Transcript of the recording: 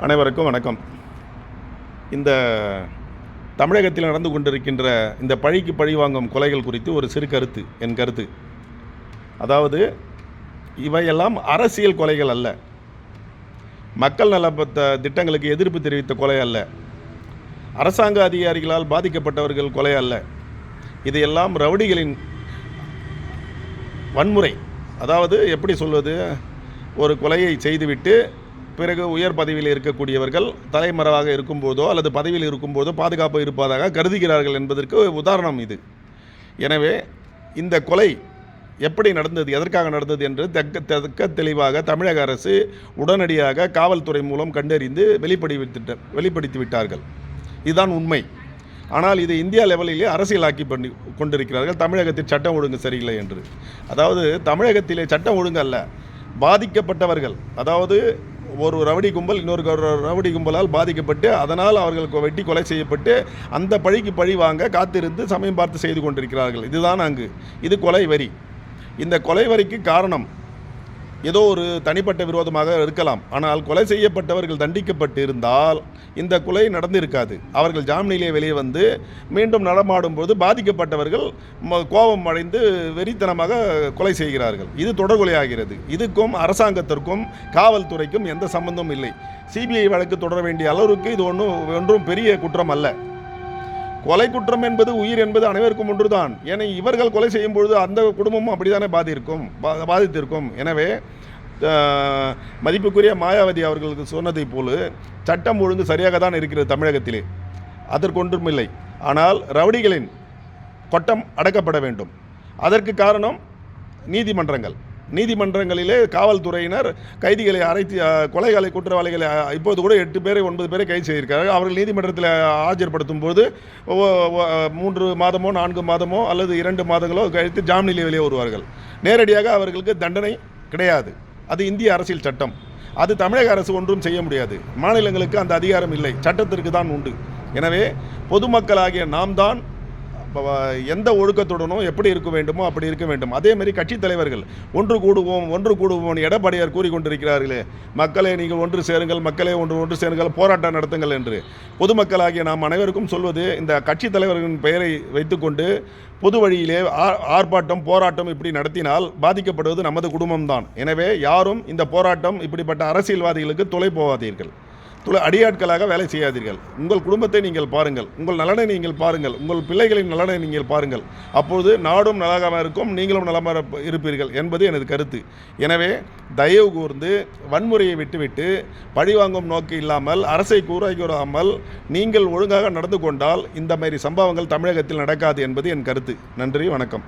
அனைவருக்கும் வணக்கம். இந்த தமிழகத்தில் நடந்து கொண்டிருக்கின்ற இந்த பழிக்கு பழி வாங்கும் கொலைகள் குறித்து ஒரு சிறு கருத்து, என் கருத்து. அதாவது, இவையெல்லாம் அரசியல் கொலைகள் அல்ல, மக்கள் நல திட்டங்களுக்கு எதிர்ப்பு தெரிவித்த கொலை அல்ல, அரசாங்க அதிகாரிகளால் பாதிக்கப்பட்டவர்கள் கொலை அல்ல. இதையெல்லாம் ரவுடிகளின் வன்முறை. அதாவது எப்படி சொல்வது, ஒரு கொலையை செய்துவிட்டு பிறகு உயர் பதவியில் இருக்கக்கூடியவர்கள் தலைமறைவாக இருக்கும்போதோ அல்லது பதவியில் இருக்கும்போதோ பாதுகாப்பு இருப்பதாக கருதுகிறார்கள் என்பதற்கு உதாரணம் இது. எனவே இந்த கொலை எப்படி நடந்தது, எதற்காக நடந்தது என்று தக்க தெளிவாக தமிழக அரசு உடனடியாக காவல்துறை மூலம் கண்டறிந்து வெளிப்படுத்தி விட்டார்கள். இதுதான் உண்மை. ஆனால் இது இந்தியா லெவலிலே அரசியலாக்கி பண்ணி கொண்டிருக்கிறார்கள், தமிழகத்தில் சட்டம் ஒழுங்கு சரியில்லை என்று. அதாவது தமிழகத்திலே சட்டம் ஒழுங்கு அல்ல, பாதிக்கப்பட்டவர்கள், அதாவது ஒரு ரவுடி கும்பல் இன்னொரு ரவுடி கும்பலால் பாதிக்கப்பட்டு அதனால் அவர்களுக்கு வெட்டி கொலை செய்யப்பட்டு அந்த பழிக்கு பழி வாங்க காத்திருந்து சமயம் பார்த்து செய்து கொண்டிருக்கிறார்கள். இதுதான் இது கொலை வரி. இந்த கொலை வரிக்கு காரணம் ஏதோ ஒரு தனிப்பட்ட விரோதமாக இருக்கலாம். ஆனால் கொலை செய்யப்பட்டவர்கள் தண்டிக்கப்பட்டு இருந்தால் இந்த கொலை நடந்திருக்காது. அவர்கள் ஜாமீனிலே வெளியே வந்து மீண்டும் நடமாடும்போது பாதிக்கப்பட்டவர்கள் கோபம் அடைந்து வெறித்தனமாக கொலை செய்கிறார்கள். இது தொடர்கொலையாகிறது. இதுக்கும் அரசாங்கத்திற்கும் காவல்துறைக்கும் எந்த சம்பந்தமும் இல்லை. சிபிஐ வழக்கு தொடர வேண்டிய அளவுக்கு இது ஒன்றும் பெரிய குற்றம் அல்ல. கொலை குற்றம் என்பது, உயிர் என்பது அனைவருக்கும் ஒன்றுதான். ஏன்னா இவர்கள் கொலை செய்யும் பொழுது அந்த குடும்பமும் அப்படித்தானே பாதித்திருக்கும். எனவே மதிப்புக்குரிய மாயாவதி அவர்களுக்கு சொன்னதை போல சட்டம் ஒழுங்கு சரியாக தான் இருக்கிறது தமிழகத்திலே, அதற்கொன்றுமில்லை. ஆனால் ரவுடிகளின் கொட்டம் அடக்கப்பட வேண்டும். அதற்கு காரணம் நீதிமன்றங்களிலே காவல்துறையினர் கைதிகளை கொலைகளை குற்றவாளிகளை இப்போது கூட 8 பேரை 9 பேரை கைது செய்திருக்கிறார்கள். அவர்கள் நீதிமன்றத்தில் ஆஜர்படுத்தும் போது 3 மாதமோ 4 மாதமோ அல்லது 2 மாதங்களோ கழித்து ஜாமீனிலே வெளியே வருவார்கள். நேரடியாக அவர்களுக்கு தண்டனை கிடையாது. அது இந்திய அரசியல் சட்டம். அது தமிழக அரசு ஒன்றும் செய்ய முடியாது. மாநிலங்களுக்கு அந்த அதிகாரம் இல்லை, சட்டத்திற்கு தான் உண்டு. எனவே பொதுமக்களாகிய நாம் தான் எந்த ஒழுக்கத்துடனும் எப்படி இருக்க வேண்டுமோ அப்படி இருக்க வேண்டும். அதேமாதிரி கட்சித் தலைவர்கள் ஒன்று கூடுவோம் எடப்பாடியார் கூறிக்கொண்டிருக்கிறார்களே, மக்களே நீங்கள் ஒன்று சேருங்கள், மக்களே ஒன்று சேருங்கள், போராட்டம் நடத்துங்கள் என்று. பொதுமக்களாகிய நாம் அனைவருக்கும் சொல்வது, இந்த கட்சித் தலைவர்களின் பெயரை வைத்துக்கொண்டு பொது வழியிலே ஆர்ப்பாட்டம் போராட்டம் இப்படி நடத்தினால் பாதிக்கப்படுவது நமது குடும்பம்தான். எனவே யாரும் இந்த போராட்டம் இப்படிப்பட்ட அரசியல்வாதிகளுக்கு தொலை போகாதீர்கள், அடியாட்களாக வேலை செய்யாதீர்கள். உங்கள் குடும்பத்தை நீங்கள் பாருங்கள், உங்கள் நலனை நீங்கள் பாருங்கள், உங்கள் பிள்ளைகளின் நலனை நீங்கள் பாருங்கள். அப்பொழுது நாடும் நலமாக இருக்கும், நீங்களும் நலமாக இருப்பீர்கள் என்பது எனது கருத்து. எனவே தயவு கூர்ந்து வன்முறையை விட்டுவிட்டு பழிவாங்கும் நோக்கு இல்லாமல் அரசை கூறாமல் நீங்கள் ஒழுங்காக நடந்து கொண்டால் இந்த மாதிரி சம்பவங்கள் தமிழகத்தில் நடக்காது என்பது என் கருத்து. நன்றி, வணக்கம்.